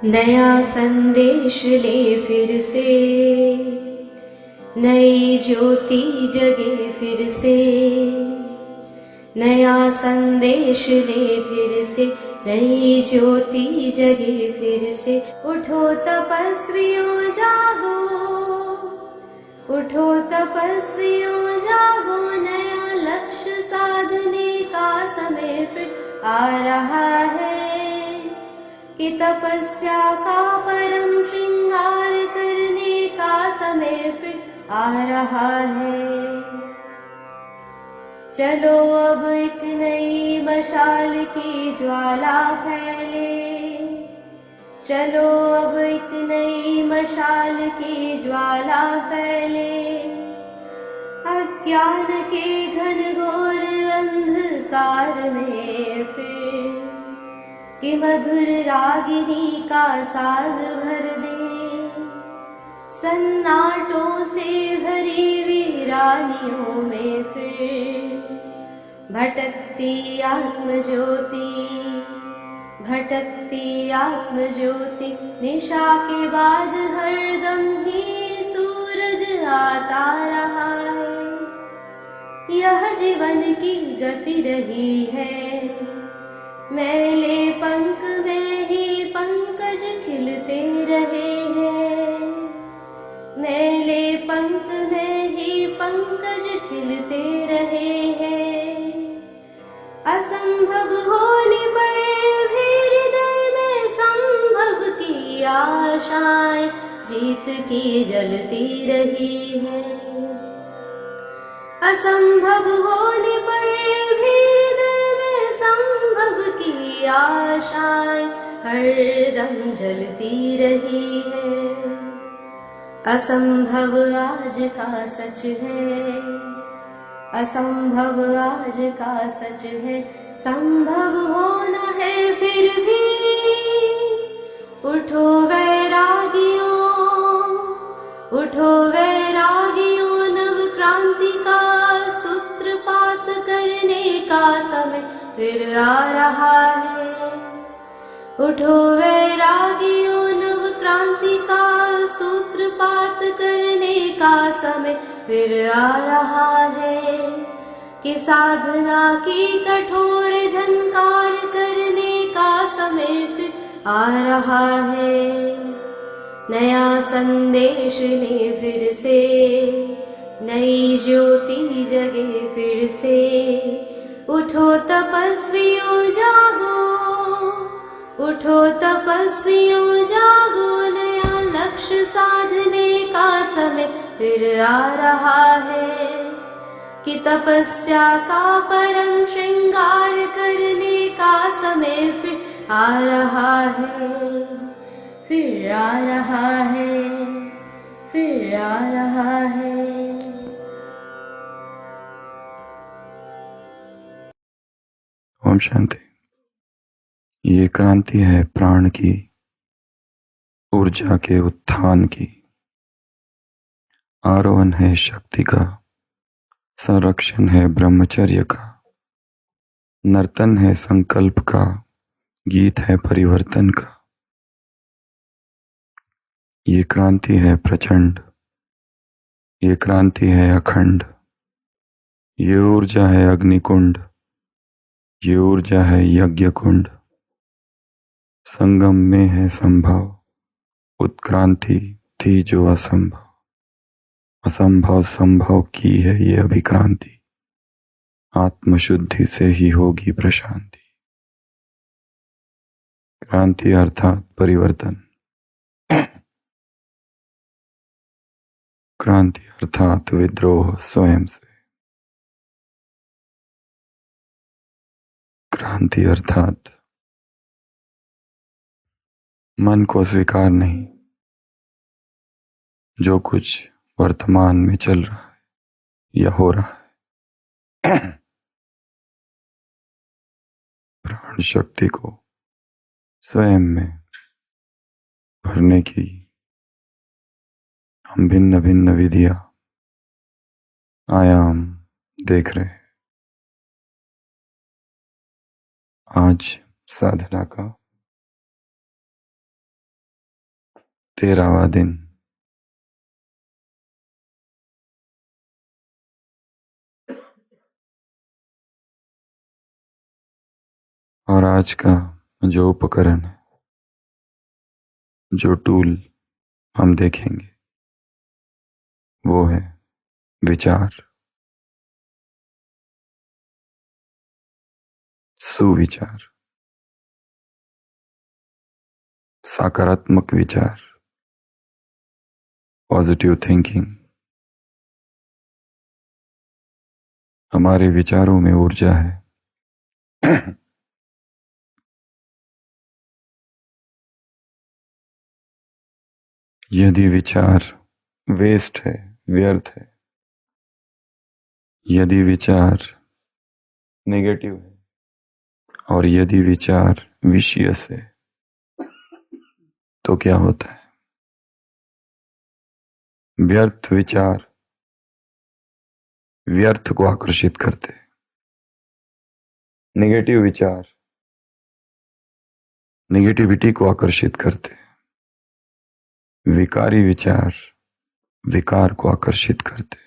नया संदेश ले फिर से, नई ज्योति जगे फिर से। नया संदेश ले फिर से, नई ज्योति जगे फिर से। उठो तपस्वियों जागो, उठो तपस्वियों जागो, नया लक्ष्य साधने का समय फिर आ रहा है। कि तपस्या का परम श्रृंगार करने का समय फिर आ रहा है। चलो अब एक नई मशाल की ज्वाला फैले, चलो अब एक नई मशाल की ज्वाला फैले। अज्ञान के घनघोर अंधकार में फिर कि मधुर रागिनी का साज भर दे। सन्नाटों से भरी वीरानियों में फिर भटकती आत्म ज्योति, भटकती आत्म ज्योति। निशा के बाद हरदम ही सूरज आता रहा है। यह जीवन की गति रही है, मैले पंख में ही पंकज खिलते रहे हैं। मैले पंख में ही पंकज खिलते रहे हैं। असंभव होने पर भी हृदय में संभव की आशाएं जीत की जलती रही है। असंभव होने पर भी हृदय में संभव की आशाएं हरदम जलती रही है। असंभव आज का सच है, असंभव आज का सच है। संभव होना है फिर भी, उठो वैरागियों, उठो वैरागियों। नव क्रांति का सूत्रपात करने का समय फिर आ रहा है। उठो वैरागियों, नव क्रांति का सूत्रपात करने का समय फिर आ रहा है। कि साधना की कठोर झनकार करने का समय फिर आ रहा है। नया संदेश ले फिर से, नई ज्योति जगे फिर से। उठो तपस्वियों जागो, उठो तपस्वियों जागो, नया लक्ष्य साधने का समय फिर आ रहा है। कि तपस्या का परम श्रृंगार करने का समय फिर आ रहा है, फिर आ रहा है, फिर आ रहा है। ओम शांति। ये क्रांति है प्राण की, ऊर्जा के उत्थान की। आरोहण है शक्ति का, संरक्षण है ब्रह्मचर्य का। नर्तन है संकल्प का, गीत है परिवर्तन का। ये क्रांति है प्रचंड, ये क्रांति है अखंड। ये ऊर्जा है अग्निकुंड, ये ऊर्जा है यज्ञ कुंड। संगम में है संभव, उत्क्रांति थी जो असंभव। असंभव संभव की है ये अभिक्रांति। आत्मशुद्धि से ही होगी प्रशांति। क्रांति अर्थात परिवर्तन, क्रांति अर्थात विद्रोह स्वयं से। क्रांति अर्थात मन को स्वीकार नहीं, जो कुछ वर्तमान में चल रहा है या हो रहा है। प्राण शक्ति को स्वयं में भरने की हम भिन्न भिन्न विधियां, आयाम देख रहे हैं। आज साधना का 13वां दिन। और आज का जो उपकरण है, जो टूल हम देखेंगे, वो है विचार, सुविचार, सकारात्मक विचार, पॉजिटिव थिंकिंग। हमारे विचारों में ऊर्जा है। यदि विचार वेस्ट है, व्यर्थ है, यदि विचार नेगेटिव है, और यदि विचार विशियस है, तो क्या होता है? व्यर्थ विचार व्यर्थ को आकर्षित करते, नेगेटिव विचार नेगेटिविटी को आकर्षित करते, विकारी विचार विकार को आकर्षित करते।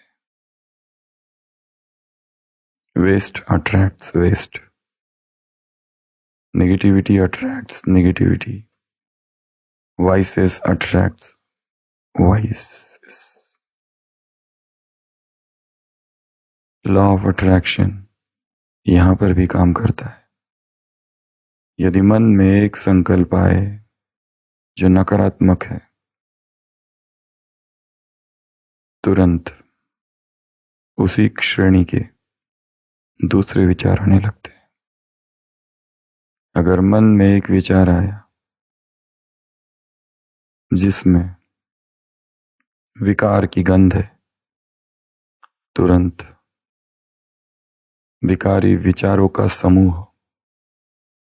Waste attracts waste, negativity attracts negativity, vices attracts vices. Law of attraction यहां पर भी काम करता है। यदि मन में एक संकल्प आए जो नकारात्मक है, तुरंत उसी श्रेणी के दूसरे विचार आने लगते हैं। अगर मन में एक विचार आया जिसमें विकार की गंध है, तुरंत विकारी विचारों का समूह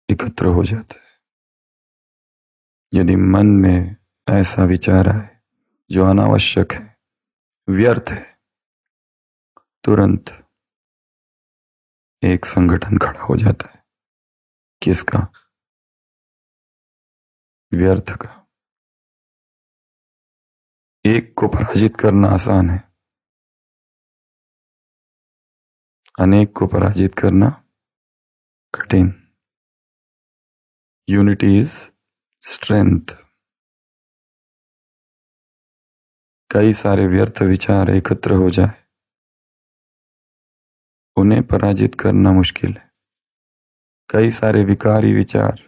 एकत्र हो जाता है। यदि मन में ऐसा विचार आए जो अनावश्यक है, व्यर्थ है, तुरंत एक संगठन खड़ा हो जाता है। किसका? व्यर्थ का। एक को पराजित करना आसान है, अनेक को पराजित करना कठिन। Unity is strength. कई सारे व्यर्थ विचार एकत्र हो जाए, उन्हें पराजित करना मुश्किल है। कई सारे विकारी विचार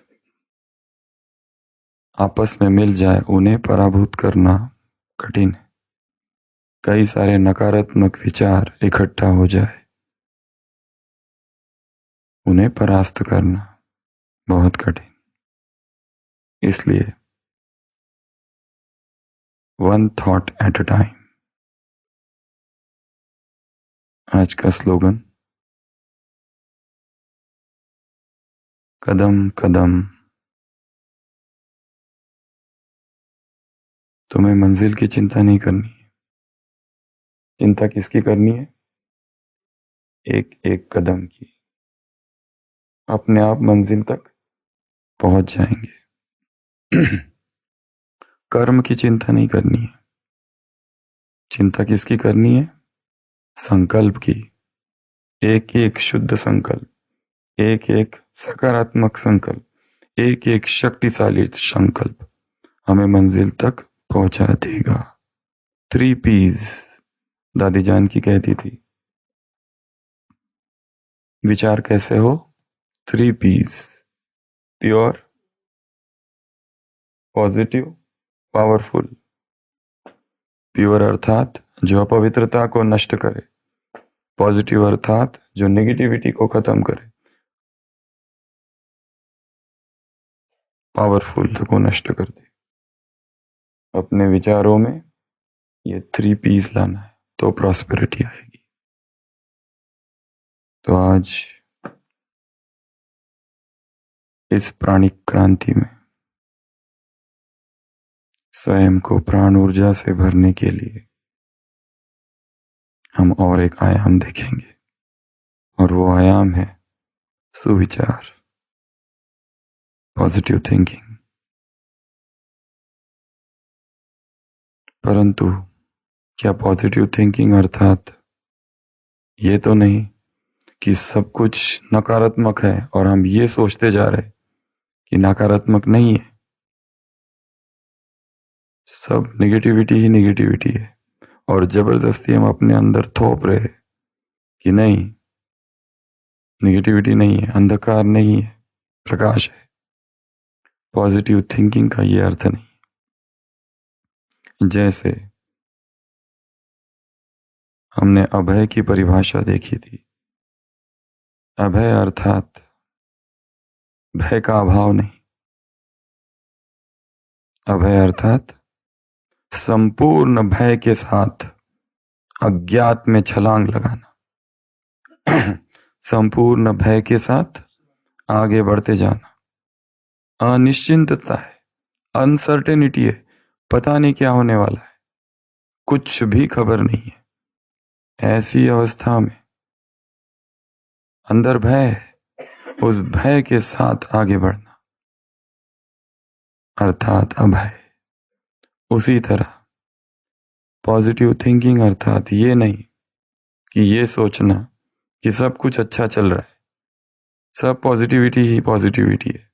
आपस में मिल जाए, उन्हें पराभूत करना कठिन है। कई सारे नकारात्मक विचार इकट्ठा हो जाए, उन्हें परास्त करना बहुत कठिन। इसलिए one thought at a time. आज का स्लोगन, कदम कदम। तुम्हें मंजिल की चिंता नहीं करनी है। चिंता किसकी करनी है? एक एक कदम की। अपने आप मंजिल तक पहुंच जाएंगे। कर्म की चिंता नहीं करनी है। चिंता किसकी करनी है? संकल्प की। एक एक शुद्ध संकल्प, एक एक सकारात्मक संकल्प, एक एक शक्तिशाली संकल्प हमें मंजिल तक पहुंचा देगा। 3 P's दादी जान की कहती थी। विचार कैसे हो? 3 P's, pure, positive, powerful. Pure अर्थात जो अपवित्रता को नष्ट करे, पॉजिटिव अर्थात जो नेगेटिविटी को खत्म करे, पावरफुल को नष्ट कर दे। अपने विचारों में ये 3 P's लाना है, तो प्रॉस्पेरिटी आएगी। तो आज इस प्राणिक क्रांति में स्वयं को प्राण ऊर्जा से भरने के लिए हम और एक आयाम देखेंगे, और वो आयाम है सुविचार, पॉजिटिव थिंकिंग। परंतु क्या पॉजिटिव थिंकिंग अर्थात ये तो नहीं कि सब कुछ नकारात्मक है और हम ये सोचते जा रहे कि नकारात्मक नहीं है, सब नेगेटिविटी ही नेगेटिविटी है, और जबरदस्ती हम अपने अंदर थोप रहे कि नहीं, नेगेटिविटी नहीं है, अंधकार नहीं है, प्रकाश है। पॉजिटिव थिंकिंग का ये अर्थ नहीं। जैसे हमने अभय की परिभाषा देखी थी। अभय अर्थात भय का अभाव नहीं, अभय अर्थात संपूर्ण भय के साथ अज्ञात में छलांग लगाना संपूर्ण भय के साथ आगे बढ़ते जाना। अनिश्चितता है, अनसर्टेनिटी है, पता नहीं क्या होने वाला है, कुछ भी खबर नहीं है। ऐसी अवस्था में अंदर भय है, उस भय के साथ आगे बढ़ना अर्थात अभय। उसी तरह पॉजिटिव थिंकिंग अर्थात ये नहीं कि ये सोचना कि सब कुछ अच्छा चल रहा है, सब पॉजिटिविटी ही पॉजिटिविटी है।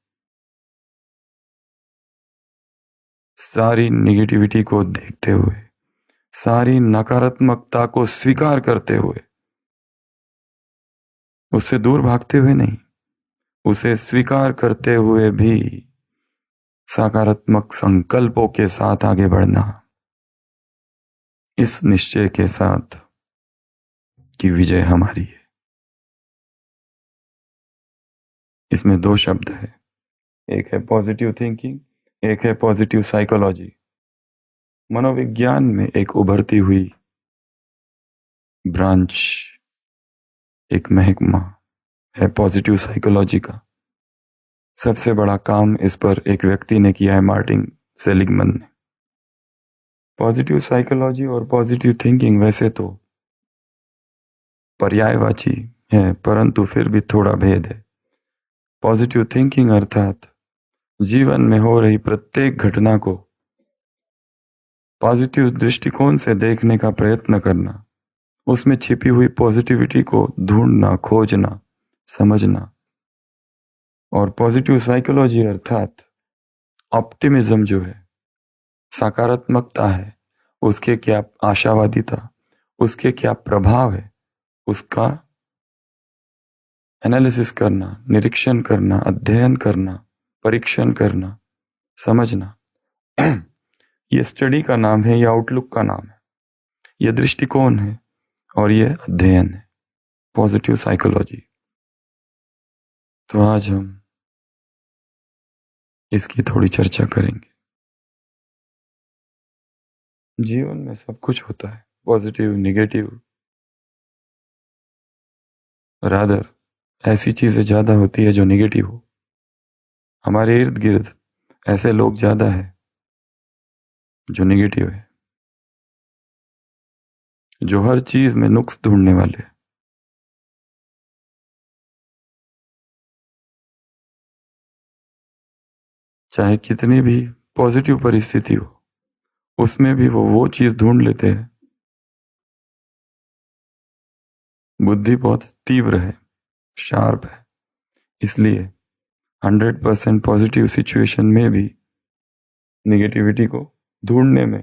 सारी नेगेटिविटी को देखते हुए, सारी नकारात्मकता को स्वीकार करते हुए, उससे दूर भागते हुए नहीं, उसे स्वीकार करते हुए भी सकारात्मक संकल्पों के साथ आगे बढ़ना, इस निश्चय के साथ कि विजय हमारी है। इसमें दो शब्द है, एक है पॉजिटिव थिंकिंग, एक है पॉजिटिव साइकोलॉजी। मनोविज्ञान में एक उभरती हुई ब्रांच, एक महकमा है पॉजिटिव साइकोलॉजी का। सबसे बड़ा काम इस पर एक व्यक्ति ने किया है, मार्टिन सेलिगमन ने। पॉजिटिव साइकोलॉजी और पॉजिटिव थिंकिंग वैसे तो पर्यायवाची है, परंतु फिर भी थोड़ा भेद है। पॉजिटिव थिंकिंग अर्थात जीवन में हो रही प्रत्येक घटना को पॉजिटिव दृष्टिकोण से देखने का प्रयत्न करना, उसमें छिपी हुई पॉजिटिविटी को ढूंढना, खोजना, समझना। और पॉजिटिव साइकोलॉजी अर्थात ऑप्टिमिज्म जो है, सकारात्मकता है, उसके क्या आशावादिता, उसके क्या प्रभाव है, उसका एनालिसिस करना, निरीक्षण करना, अध्ययन करना, परीक्षण करना, समझना। ये स्टडी का नाम है, यह आउटलुक का नाम है, यह दृष्टिकोण है और यह अध्ययन है, पॉजिटिव साइकोलॉजी। तो आज हम इसकी थोड़ी चर्चा करेंगे। जीवन में सब कुछ होता है, पॉजिटिव, नेगेटिव, रादर ऐसी चीजें ज्यादा होती है जो नेगेटिव हो। हमारे इर्द गिर्द ऐसे लोग ज्यादा है जो नेगेटिव है, जो हर चीज में नुक्स ढूंढने वाले हैं। चाहे कितनी भी पॉजिटिव परिस्थिति हो, उसमें भी वो चीज ढूंढ लेते हैं। बुद्धि बहुत तीव्र है, शार्प है, इसलिए 100% पॉजिटिव सिचुएशन में भी नेगेटिविटी को ढूंढने में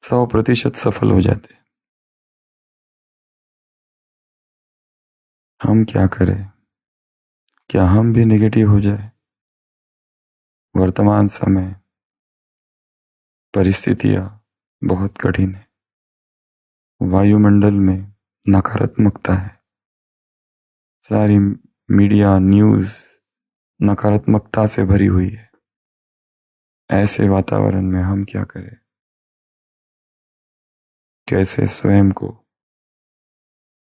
100% सफल हो जाते हैं। हम क्या करें? क्या हम भी नेगेटिव हो जाए? वर्तमान समय परिस्थितियां बहुत कठिन है, वायुमंडल में नकारात्मकता है, सारी मीडिया न्यूज नकारात्मकता से भरी हुई है। ऐसे वातावरण में हम क्या करें? कैसे स्वयं को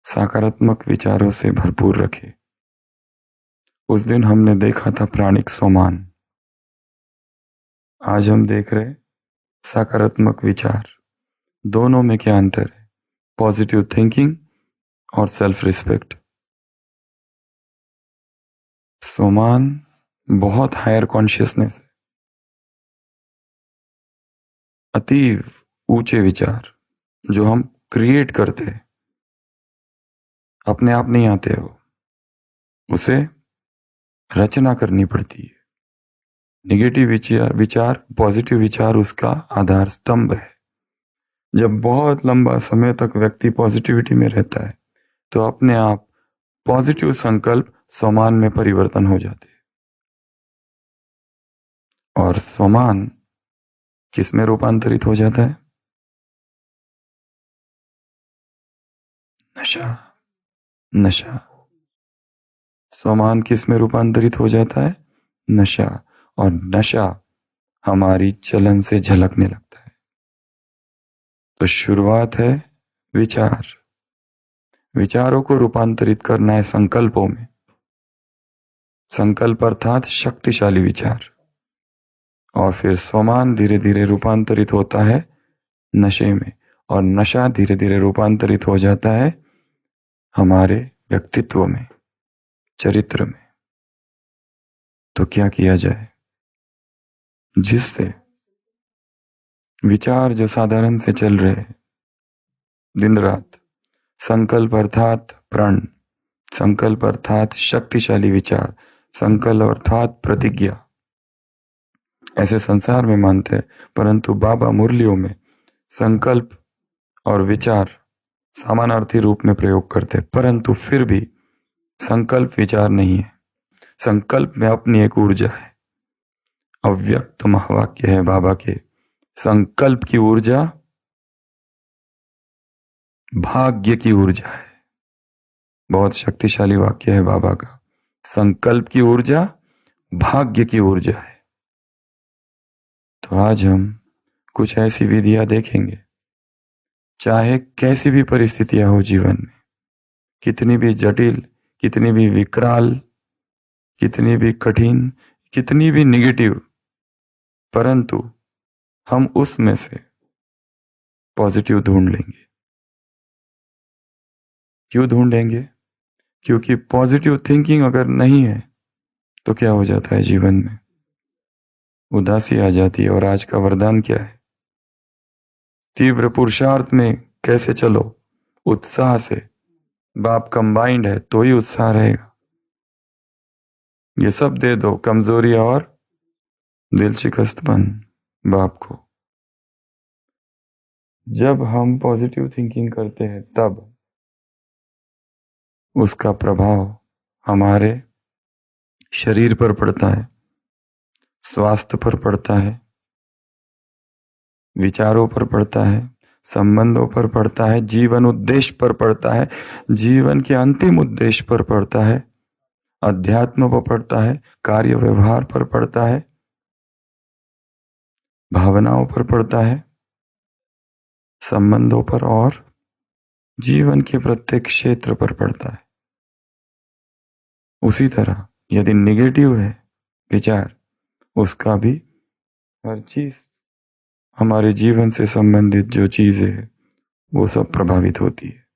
सकारात्मक विचारों से भरपूर रखें? उस दिन हमने देखा था प्राणिक सोमान, आज हम देख रहे सकारात्मक विचार। दोनों में क्या अंतर है? पॉजिटिव थिंकिंग और सेल्फ रिस्पेक्ट। सोमान बहुत हायर कॉन्शियसनेस है, अतीव ऊंचे विचार जो हम क्रिएट करते हैं, अपने आप नहीं आते हो, उसे रचना करनी पड़ती है। नेगेटिव विचार पॉजिटिव विचार उसका आधार स्तंभ है। जब बहुत लंबा समय तक व्यक्ति पॉजिटिविटी में रहता है तो अपने आप पॉजिटिव संकल्प स्वमान में परिवर्तन हो जाते हैं। और स्वमान किस में रूपांतरित हो जाता है? नशा। नशा। स्वमान किस में रूपांतरित हो जाता है? नशा। और नशा हमारी चलन से झलकने लगता है। तो शुरुआत है विचार। विचारों को रूपांतरित करना है संकल्पों में। संकल्प अर्थात शक्तिशाली विचार। और फिर स्वमान धीरे धीरे रूपांतरित होता है नशे में, और नशा धीरे धीरे रूपांतरित हो जाता है हमारे व्यक्तित्व में, चरित्र में। तो क्या किया जाए जिससे विचार जो साधारण से चल रहे दिन रात, संकल्प अर्थात प्रण, संकल्प अर्थात शक्तिशाली विचार, संकल्प अर्थात प्रतिज्ञा, ऐसे संसार में मानते हैं, परंतु बाबा मुरलियों में संकल्प और विचार समानार्थी रूप में प्रयोग करते हैं। परंतु फिर भी संकल्प विचार नहीं है। संकल्प में अपनी एक ऊर्जा है। अव्यक्त महावाक्य है बाबा के, संकल्प की ऊर्जा भाग्य की ऊर्जा है। बहुत शक्तिशाली वाक्य है बाबा का। संकल्प की ऊर्जा भाग्य की ऊर्जा है। तो आज हम कुछ ऐसी विधियां देखेंगे, चाहे कैसी भी परिस्थितियां हो जीवन में, कितनी भी जटिल, कितनी भी विकराल, कितनी भी कठिन, कितनी भी निगेटिव, परंतु हम उसमें से पॉजिटिव ढूंढ लेंगे। क्यों ढूंढेंगे? क्योंकि पॉजिटिव थिंकिंग अगर नहीं है तो क्या हो जाता है जीवन में? उदासी आ जाती है। और आज का वरदान क्या है? तीव्र पुरुषार्थ में कैसे चलो? उत्साह से। बाप कंबाइंड है तो ही उत्साह रहेगा। ये सब दे दो, कमजोरी और दिल शिकस्तपन बाप को। जब हम पॉजिटिव थिंकिंग करते हैं तब उसका प्रभाव हमारे शरीर पर पड़ता है, स्वास्थ्य पर पड़ता है, विचारों पर पड़ता है, संबंधों पर पड़ता है, जीवन उद्देश्य पर पड़ता है, जीवन के अंतिम उद्देश्य पर पड़ता है, अध्यात्म पर पड़ता है, कार्य व्यवहार पर पड़ता है, भावनाओं पर पड़ता है, संबंधों पर और जीवन के प्रत्येक क्षेत्र पर पड़ता है। उसी तरह यदि निगेटिव है विचार, उसका भी हर चीज, हमारे जीवन से संबंधित जो चीजें है वो सब प्रभावित होती है।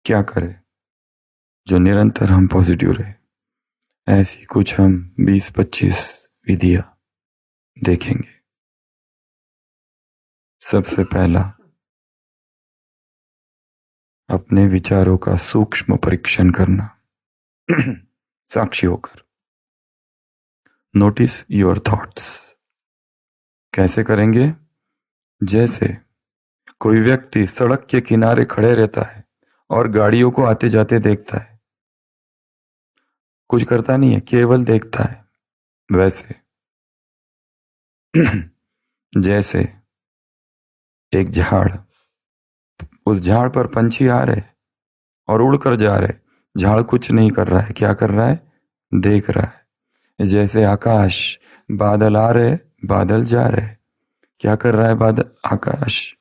क्या करें जो निरंतर हम पॉजिटिव रहे? ऐसी कुछ हम 20-25 विधियां देखेंगे। सबसे पहला, अपने विचारों का सूक्ष्म परीक्षण करना साक्षी होकर। Notice your thoughts. कैसे करेंगे? जैसे कोई व्यक्ति सड़क के किनारे खड़े रहता है और गाड़ियों को आते जाते देखता है, कुछ करता नहीं है, केवल देखता है, वैसे जैसे एक झाड़, उस झाड़ पर पंछी आ रहे और उड़कर जा रहे, झाड़ कुछ नहीं कर रहा है, क्या कर रहा है? देख रहा है। जैसे आकाश, बादल आ रहे, बादल जा रहे, क्या कर रहा है बादल? आकाश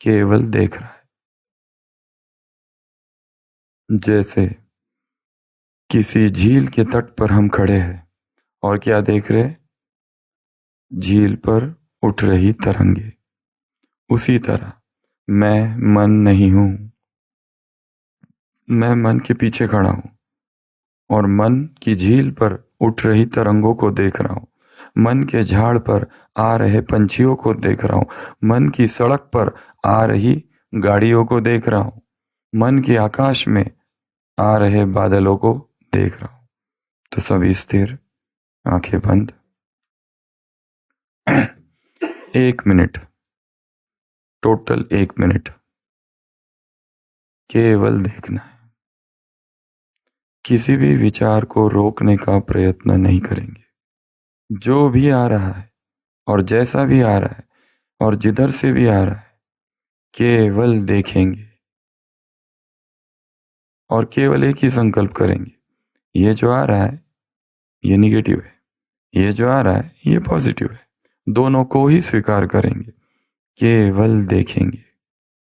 केवल देख रहा है। जैसे किसी झील के तट पर हम खड़े हैं और क्या देख रहे? झील पर उठ रही तरंगे। उसी तरह मैं मन नहीं हूं, मैं मन के पीछे खड़ा हूं और मन की झील पर उठ रही तरंगों को देख रहा हूं। मन के झाड़ पर आ रहे पंछियों को देख रहा हूं, मन की सड़क पर आ रही गाड़ियों को देख रहा हूं, मन के आकाश में आ रहे बादलों को देख रहा हूं। तो सब स्थिर, आंखें बंद। 1 मिनट, टोटल 1 मिनट केवल देखना है। किसी भी विचार को रोकने का प्रयत्न नहीं करेंगे। जो भी आ रहा है और जैसा भी आ रहा है और जिधर से भी आ रहा है, केवल देखेंगे और केवल एक ही संकल्प करेंगे, ये जो आ रहा है ये निगेटिव है, ये जो आ रहा है ये पॉजिटिव है, दोनों को ही स्वीकार करेंगे, केवल देखेंगे।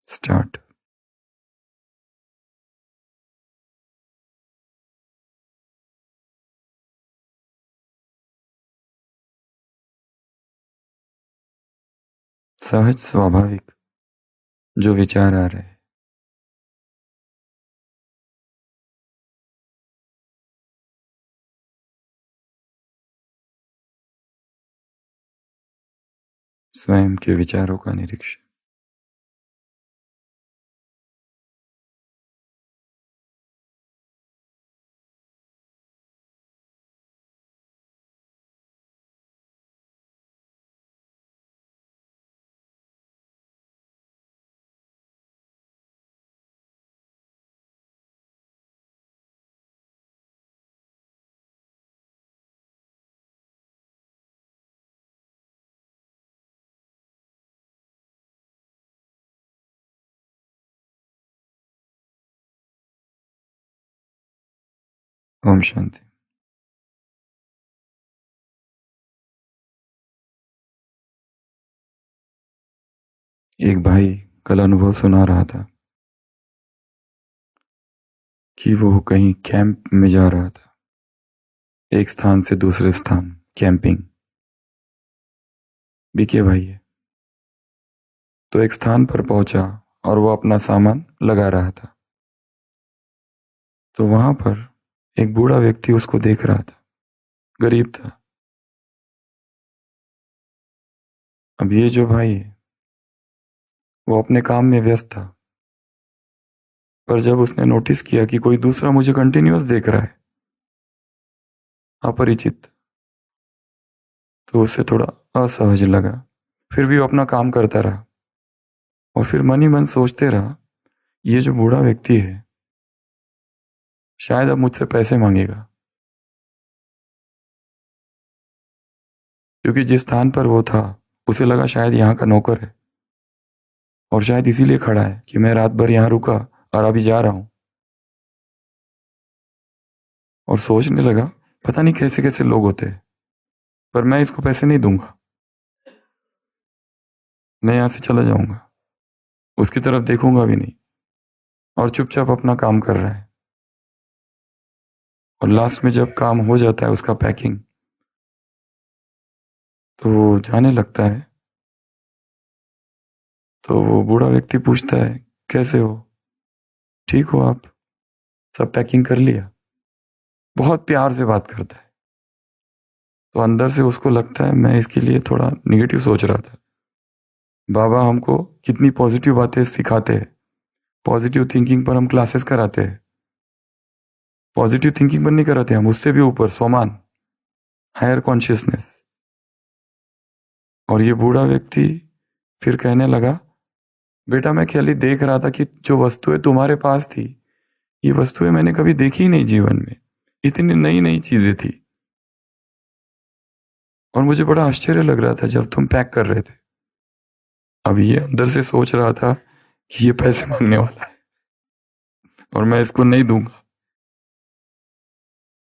स्टार्ट। सहज, स्वाभाविक जो विचार आ रहे हैं, स्वयं के विचारों का निरीक्षण। ओम शांति। एक भाई कल अनुभव सुना रहा था कि वो कहीं कैंप में जा रहा था, एक स्थान से दूसरे स्थान, कैंपिंग। बीके भाई है। तो एक स्थान पर पहुंचा और वो अपना सामान लगा रहा था। तो वहां पर एक बूढ़ा व्यक्ति उसको देख रहा था, गरीब था। अब ये जो भाई है वो अपने काम में व्यस्त था, पर जब उसने नोटिस किया कि कोई दूसरा मुझे कंटिन्यूअस देख रहा है, अपरिचित, तो उसे थोड़ा असहज लगा। फिर भी वो अपना काम करता रहा और फिर मन ही मन सोचते रहा, ये जो बूढ़ा व्यक्ति है शायद अब मुझसे पैसे मांगेगा, क्योंकि जिस स्थान पर वो था उसे लगा शायद यहाँ का नौकर है और शायद इसीलिए खड़ा है कि मैं रात भर यहाँ रुका और अभी जा रहा हूं। और सोचने लगा, पता नहीं कैसे कैसे लोग होते हैं, पर मैं इसको पैसे नहीं दूंगा, मैं यहां से चला जाऊंगा, उसकी तरफ देखूंगा भी नहीं, और चुपचाप अपना काम कर रहा है। और लास्ट में जब काम हो जाता है उसका पैकिंग, तो वो जाने लगता है। तो वो बूढ़ा व्यक्ति पूछता है, कैसे हो, ठीक हो आप, सब पैकिंग कर लिया? बहुत प्यार से बात करता है। तो अंदर से उसको लगता है मैं इसके लिए थोड़ा निगेटिव सोच रहा था। बाबा हमको कितनी पॉजिटिव बातें सिखाते हैं, पॉजिटिव थिंकिंग पर हम क्लासेस कराते हैं, पॉजिटिव थिंकिंग पर नहीं कराते हम, उससे भी ऊपर स्वमान, हायर कॉन्शियसनेस। और ये बूढ़ा व्यक्ति फिर कहने लगा, बेटा मैं खाली देख रहा था कि जो वस्तुएं तुम्हारे पास थी, ये वस्तुएं मैंने कभी देखी ही नहीं जीवन में, इतनी नई नई चीजें थी, और मुझे बड़ा आश्चर्य लग रहा था जब तुम पैक कर रहे थे। अब ये अंदर से सोच रहा था कि ये पैसे मांगने वाला है और मैं इसको नहीं दूंगा।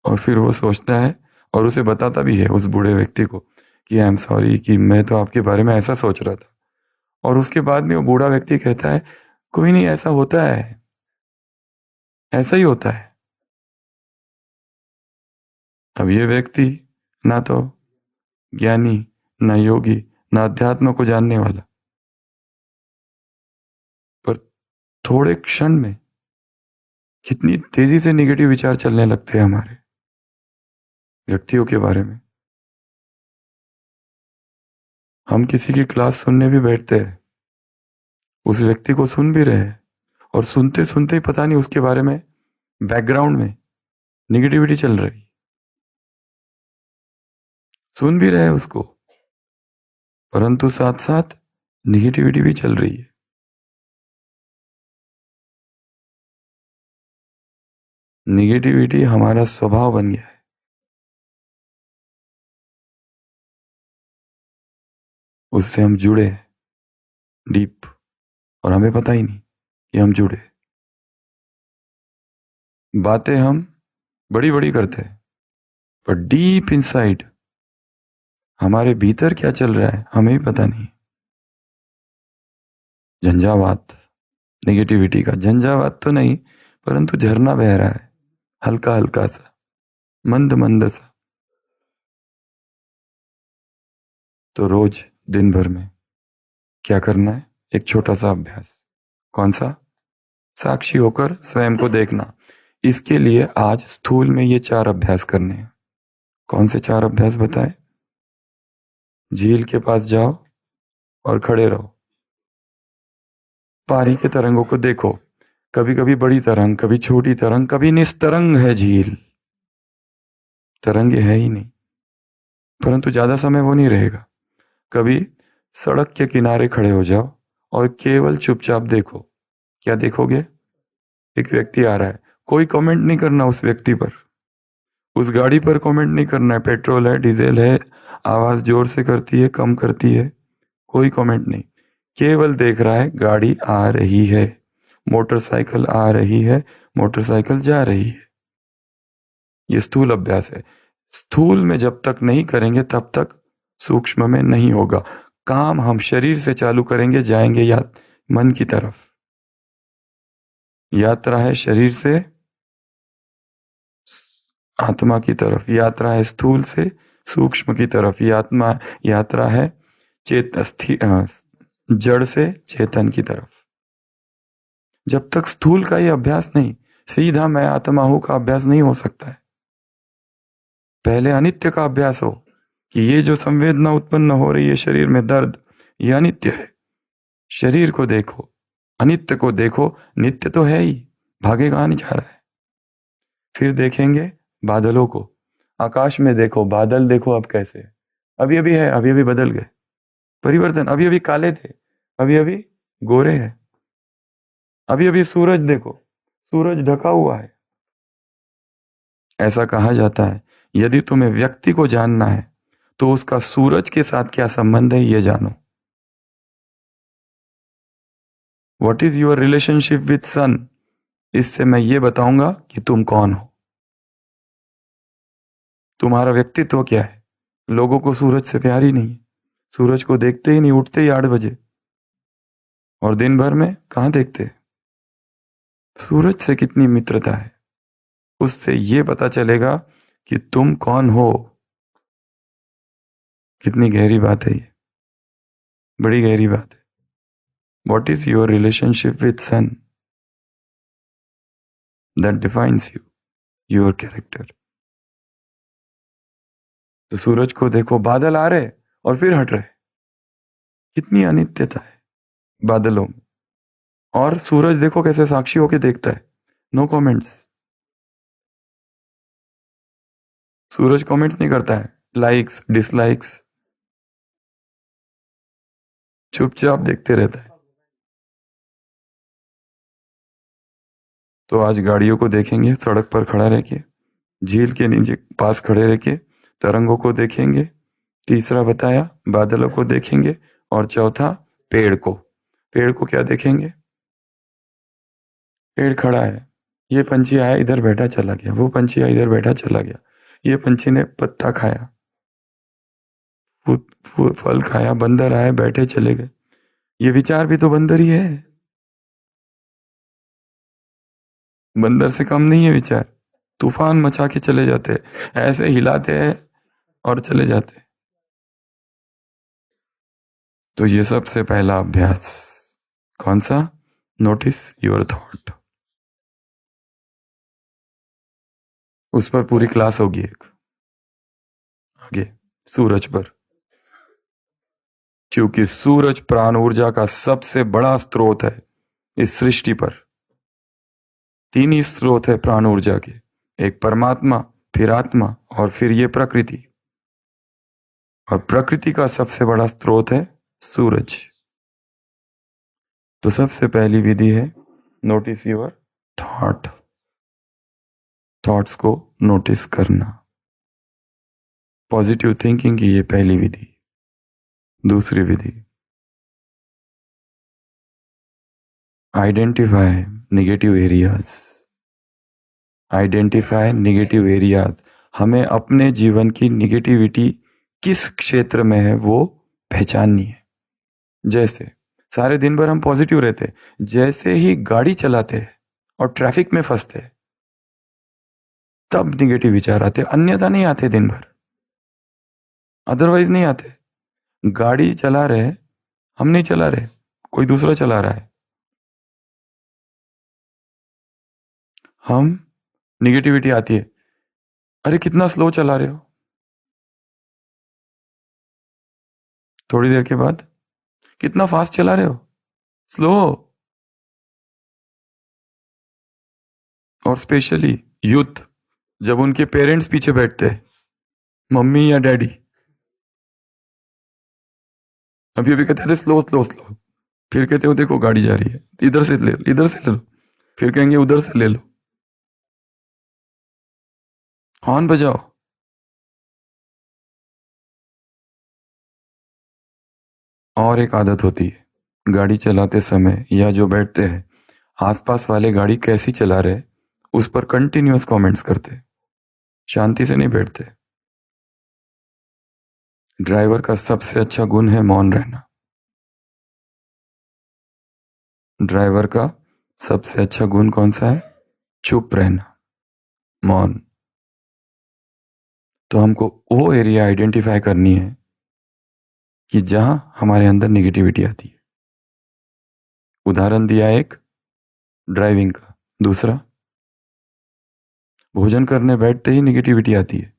और फिर वो सोचता है और उसे बताता भी है उस बूढ़े व्यक्ति को कि आई एम सॉरी, कि मैं तो आपके बारे में ऐसा सोच रहा था। और उसके बाद में वो बूढ़ा व्यक्ति कहता है, कोई नहीं, ऐसा होता है, ऐसा ही होता है। अब ये व्यक्ति ना तो ज्ञानी, ना योगी, ना अध्यात्म को जानने वाला, पर थोड़े क्षण में कितनी तेजी से निगेटिव विचार चलने लगते हैं हमारे व्यक्तियों के बारे में। हम किसी की क्लास सुनने भी बैठते हैं, उस व्यक्ति को सुन भी रहे हैं, और सुनते सुनते ही पता नहीं उसके बारे में बैकग्राउंड में निगेटिविटी चल रही, सुन भी रहे हैं उसको, परंतु साथ साथ निगेटिविटी भी चल रही है। निगेटिविटी हमारा स्वभाव बन गया है। उससे हम जुड़े हैं डीप, और हमें पता ही नहीं कि हम जुड़े। बातें हम बड़ी बड़ी करते हैं, पर डीप इनसाइड हमारे भीतर क्या चल रहा है हमें ही पता नहीं। झंझावात, नेगेटिविटी का झंझावात तो नहीं, परंतु झरना बह रहा है, हल्का हल्का सा, मंद मंद सा। तो रोज दिन भर में क्या करना है? एक छोटा सा अभ्यास। कौन सा? साक्षी होकर स्वयं को देखना। इसके लिए आज स्थूल में ये 4 अभ्यास करने हैं। कौन से 4 अभ्यास बताए? झील के पास जाओ और खड़े रहो, पानी के तरंगों को देखो, कभी कभी बड़ी तरंग, कभी छोटी तरंग, कभी निस्तरंग है झील, तरंग है ही नहीं, परंतु ज्यादा समय वो नहीं रहेगा। कभी सड़क के किनारे खड़े हो जाओ और केवल चुपचाप देखो। क्या देखोगे? एक व्यक्ति आ रहा है, कोई कमेंट नहीं करना उस व्यक्ति पर, उस गाड़ी पर कमेंट नहीं करना है, पेट्रोल है, डीजल है, आवाज जोर से करती है, कम करती है, कोई कमेंट नहीं। केवल देख रहा है, गाड़ी आ रही है, मोटरसाइकिल आ रही है, मोटरसाइकिल जा रही है। ये स्थूल अभ्यास है। स्थूल में जब तक नहीं करेंगे तब तक सूक्ष्म में नहीं होगा। काम हम शरीर से चालू करेंगे, जाएंगे या मन की तरफ। यात्रा है शरीर से आत्मा की तरफ, यात्रा है स्थूल से सूक्ष्म की तरफ, यात्रा है जड़ से चेतन की तरफ। जब तक स्थूल का ये अभ्यास नहीं, सीधा मैं आत्मा हूं का अभ्यास नहीं हो सकता है। पहले अनित्य का अभ्यास हो कि ये जो संवेदना उत्पन्न हो रही है शरीर में, दर्द, ये अनित्य है। शरीर को देखो, अनित्य को देखो, नित्य तो है ही, भागे कहां नहीं जा रहा है। फिर देखेंगे बादलों को, आकाश में देखो, बादल देखो अब कैसे है। अभी अभी है, अभी अभी बदल गए, परिवर्तन। अभी अभी काले थे, अभी अभी गोरे हैं। अभी अभी सूरज देखो, सूरज ढका हुआ है। ऐसा कहा जाता है, यदि तुम्हें व्यक्ति को जानना है तो उसका सूरज के साथ क्या संबंध है ये जानो। What is your relationship with son? इससे मैं ये बताऊंगा कि तुम कौन हो, तुम्हारा व्यक्तित्व क्या है। लोगों को सूरज से प्यार ही नहीं है, सूरज को देखते ही नहीं, उठते ही 8 बजे, और दिन भर में कहाँ देखते। सूरज से कितनी मित्रता है, उससे ये पता चलेगा कि तुम कौन हो। कितनी गहरी बात है ये, बड़ी गहरी बात है। What is your relationship with sun? That defines you, your character. तो सूरज को देखो, बादल आ रहे और फिर हट रहे, कितनी अनित्यता है बादलों में। और सूरज देखो कैसे साक्षी होके देखता है, नो कमेंट्स। सूरज कमेंट्स नहीं करता है, लाइक्स डिसलाइक्स, चुपचाप देखते रहता है। तो आज गाड़ियों को देखेंगे सड़क पर खड़ा रह के, झील के नीचे पास खड़े रह के तरंगों को देखेंगे, तीसरा बताया बादलों को देखेंगे, और चौथा पेड़ को। पेड़ को क्या देखेंगे? पेड़ खड़ा है, ये पंछी आया इधर बैठा चला गया, वो पंछी आया इधर बैठा चला गया, ये पंछी ने पत्ता खाया, फल खाया, बंदर आए बैठे चले गए। ये विचार भी तो बंदर ही है, बंदर से कम नहीं है विचार। तूफान मचा के चले जाते हैं, ऐसे हिलाते हैं और चले जाते हैं। तो ये सबसे पहला अभ्यास कौन सा? Notice your thought. उस पर पूरी क्लास होगी एक आगे, सूरज पर। क्योंकि सूरज प्राण ऊर्जा का सबसे बड़ा स्रोत है इस सृष्टि पर। तीन ही स्रोत है प्राण ऊर्जा के, एक परमात्मा, फिर आत्मा और फिर ये प्रकृति। और प्रकृति का सबसे बड़ा स्रोत है सूरज। तो सबसे पहली विधि है नोटिस योर थॉट, थॉट्स को नोटिस करना। पॉजिटिव थिंकिंग की ये पहली विधि। दूसरी विधि, identify negative areas. Identify negative areas, हमें अपने जीवन की निगेटिविटी किस क्षेत्र में है वो पहचाननी है। जैसे सारे दिन भर हम पॉजिटिव रहते, जैसे ही गाड़ी चलाते हैं और ट्रैफिक में फंसते हैं तब निगेटिव विचार आते, अन्यथा नहीं आते दिन भर, अदरवाइज नहीं आते। गाड़ी चला रहे, हम नहीं चला रहे, कोई दूसरा चला रहा है, हम निगेटिविटी आती है, अरे कितना स्लो चला रहे हो। थोड़ी देर के बाद कितना फास्ट चला रहे हो, स्लो। और स्पेशली यूथ, जब उनके पेरेंट्स पीछे बैठते हैं, मम्मी या डैडी, अभी अभी कहते हैं स्लो स्लो स्लो, फिर कहते हो देखो गाड़ी जा रही है, इधर से ले लो, इधर से ले लो, फिर कहेंगे उधर से ले लो, हॉर्न बजाओ। और एक आदत होती है, गाड़ी चलाते समय या जो बैठते हैं, आसपास वाले गाड़ी कैसी चला रहे उस पर कंटिन्यूअस कमेंट्स करते, शांति से नहीं बैठते। ड्राइवर का सबसे अच्छा गुण है मौन रहना। ड्राइवर का सबसे अच्छा गुण कौन सा है? चुप रहना, मौन। तो हमको वो एरिया आइडेंटिफाई करनी है कि जहां हमारे अंदर नेगेटिविटी आती है। उदाहरण दिया एक ड्राइविंग का। दूसरा, भोजन करने बैठते ही नेगेटिविटी आती है,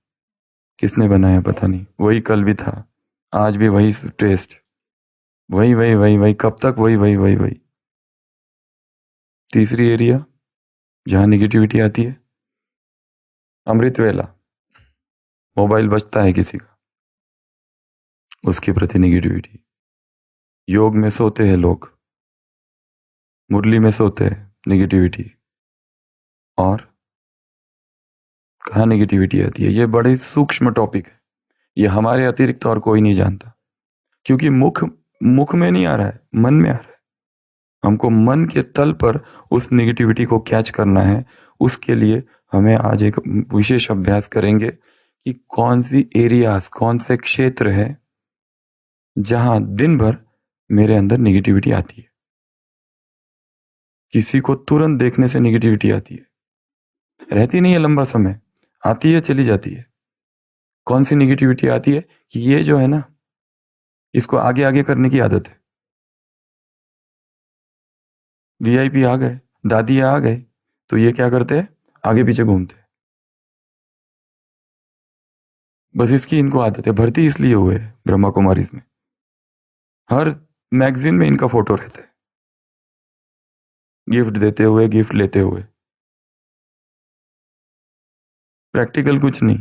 किसने बनाया पता नहीं, वही कल भी था, आज भी वही टेस्ट, वही वही वही वही, कब तक वही वही वही वही। तीसरी एरिया जहां नेगेटिविटी आती है, अमृत वेला, मोबाइल बजता है किसी का, उसके प्रति नेगेटिविटी। योग में सोते हैं लोग, मुरली में सोते हैं, नेगेटिविटी। और कहाँ नेगेटिविटी आती है? ये बड़े सूक्ष्म टॉपिक है, ये हमारे अतिरिक्त और कोई नहीं जानता, क्योंकि मुख मुख में नहीं आ रहा है, मन में आ रहा है। हमको मन के तल पर उस नेगेटिविटी को कैच करना है। उसके लिए हमें आज एक विशेष अभ्यास करेंगे कि कौन सी एरियाज, कौन से क्षेत्र है जहां दिन भर मेरे अंदर नेगेटिविटी आती है। किसी को तुरंत देखने से नेगेटिविटी आती है, रहती नहीं है लंबा समय, आती है चली जाती है। कौन सी नेगेटिविटी आती है कि ये जो है ना, इसको आगे आगे करने की आदत है। वीआईपी आ गए, दादी आ गए, तो ये क्या करते हैं? आगे पीछे घूमते हैं। बस इसकी इनको आदत है। भर्ती इसलिए हुए ब्रह्मा कुमारीज में, हर मैगजीन में इनका फोटो रहता है, गिफ्ट देते हुए, गिफ्ट लेते हुए। प्रैक्टिकल कुछ नहीं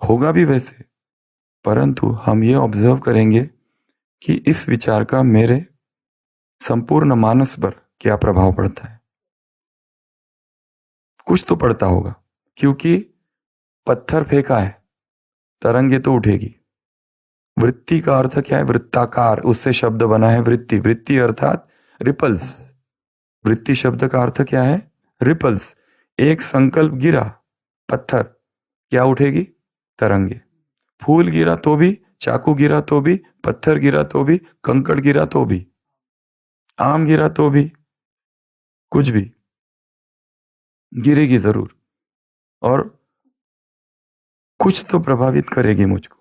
होगा भी वैसे, परंतु हम ये ऑब्जर्व करेंगे कि इस विचार का मेरे संपूर्ण मानस पर क्या प्रभाव पड़ता है। कुछ तो पड़ता होगा, क्योंकि पत्थर फेंका है, तरंगे तो उठेगी। वृत्ति का अर्थ क्या है? वृत्ताकार, उससे शब्द बना है वृत्ति। वृत्ति अर्थात रिपल्स। वृत्ति शब्द का अर्थ क्या है? रिपल्स। एक संकल्प गिरा, पत्थर, क्या उठेगी? तरंगे। फूल गिरा तो भी, चाकू गिरा तो भी, पत्थर गिरा तो भी, कंकड़ गिरा तो भी, आम गिरा तो भी, कुछ भी गिरेगी जरूर, और कुछ तो प्रभावित करेगी मुझको,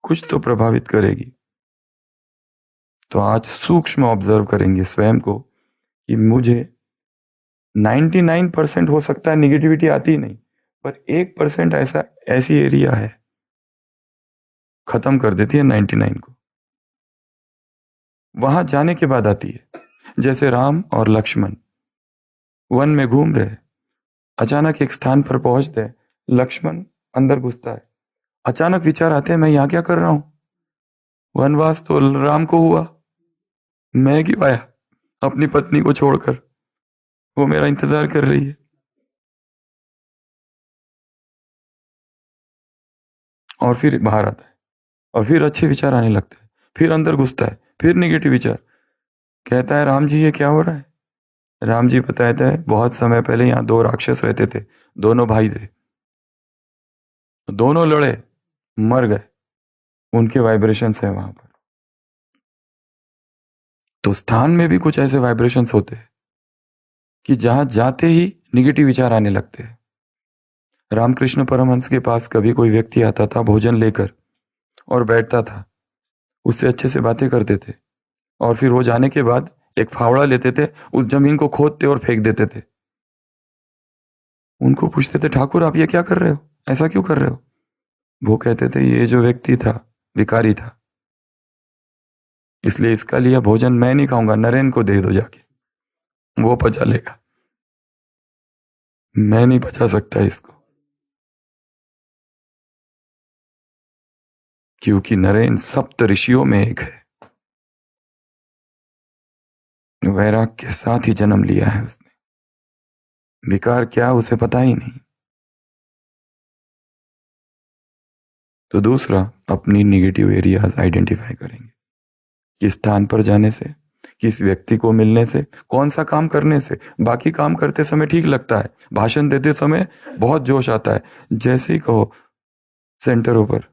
कुछ तो प्रभावित करेगी। तो आज सूक्ष्म ऑब्जर्व करेंगे स्वयं को कि मुझे 99% हो सकता है नेगेटिविटी आती ही नहीं, पर 1% ऐसी एरिया है खत्म कर देती है 99 को। वहां जाने के बाद आती है। जैसे राम और लक्ष्मण वन में घूम रहे, अचानक एक स्थान पर पहुंचते, लक्ष्मण अंदर घुसता है। अचानक विचार आते हैं, मैं यहां क्या कर रहा हूं? वनवास तो राम को हुआ, मैं क्यों आया अपनी पत्नी को छोड़कर? वो मेरा इंतजार कर रही है। और फिर बाहर आता है और फिर अच्छे विचार आने लगते हैं। फिर अंदर घुसता है, फिर नेगेटिव विचार। कहता है, राम जी ये क्या हो रहा है? राम जी बताता है, बहुत समय पहले यहाँ दो राक्षस रहते थे, दोनों भाई थे, दोनों लड़े, मर गए, उनके वाइब्रेशंस है वहां पर। तो स्थान में भी कुछ ऐसे वाइब्रेशंस होते हैं कि जहां जाते ही निगेटिव विचार आने लगते हैं। रामकृष्ण परमहंस के पास कभी कोई व्यक्ति आता था भोजन लेकर और बैठता था, उससे अच्छे से बातें करते थे, और फिर वो जाने के बाद एक फावड़ा लेते थे, उस जमीन को खोदते और फेंक देते थे। उनको पूछते थे, ठाकुर आप ये क्या कर रहे हो, ऐसा क्यों कर रहे हो? वो कहते थे, ये जो व्यक्ति था भिखारी था, इसलिए इसका लिया भोजन मैं नहीं खाऊंगा, नरेन को दे दो जाके, वो पचा लेगा, मैं नहीं पचा सकता इसको। क्योंकि नरेन सप्त ऋषियों में एक है, वैराग के साथ ही जन्म लिया है उसने, विकार क्या उसे पता ही नहीं। तो दूसरा, अपनी निगेटिव एरियाज आइडेंटिफाई करेंगे। किस स्थान पर जाने से, किस व्यक्ति को मिलने से, कौन सा काम करने से। बाकी काम करते समय ठीक लगता है, भाषण देते समय बहुत जोश आता है, जैसे ही कहो सेंटरों पर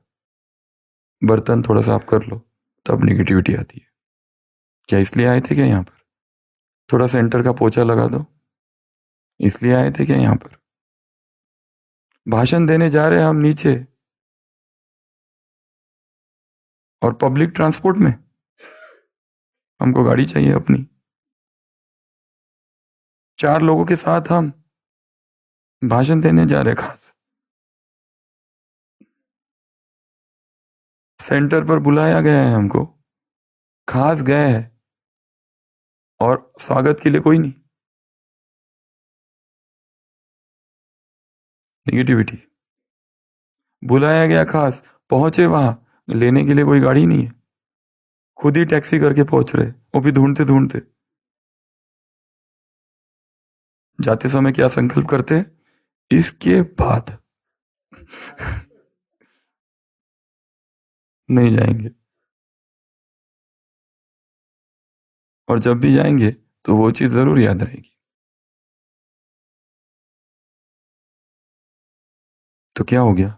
बर्तन थोड़ा साफ कर लो, तब निगेटिविटी आती है। क्या इसलिए आए थे क्या यहाँ पर? थोड़ा सेंटर का पोछा लगा दो, इसलिए आए थे क्या यहाँ पर? भाषण देने जा रहे हैं हम नीचे, और पब्लिक ट्रांसपोर्ट में, हमको गाड़ी चाहिए अपनी, 4 लोगों के साथ हम भाषण देने जा रहे, खास सेंटर पर बुलाया गया है हमको, खास गए हैं, और स्वागत के लिए कोई नहीं। निगेटिविटी। बुलाया गया खास, पहुंचे वहां, लेने के लिए कोई गाड़ी नहीं है, खुद ही टैक्सी करके पहुंच रहे, वो भी ढूंढते ढूंढते। जाते समय क्या संकल्प करते हैं? इसके बाद नहीं जाएंगे, और जब भी जाएंगे तो वो चीज जरूर याद रहेगी। तो क्या हो गया?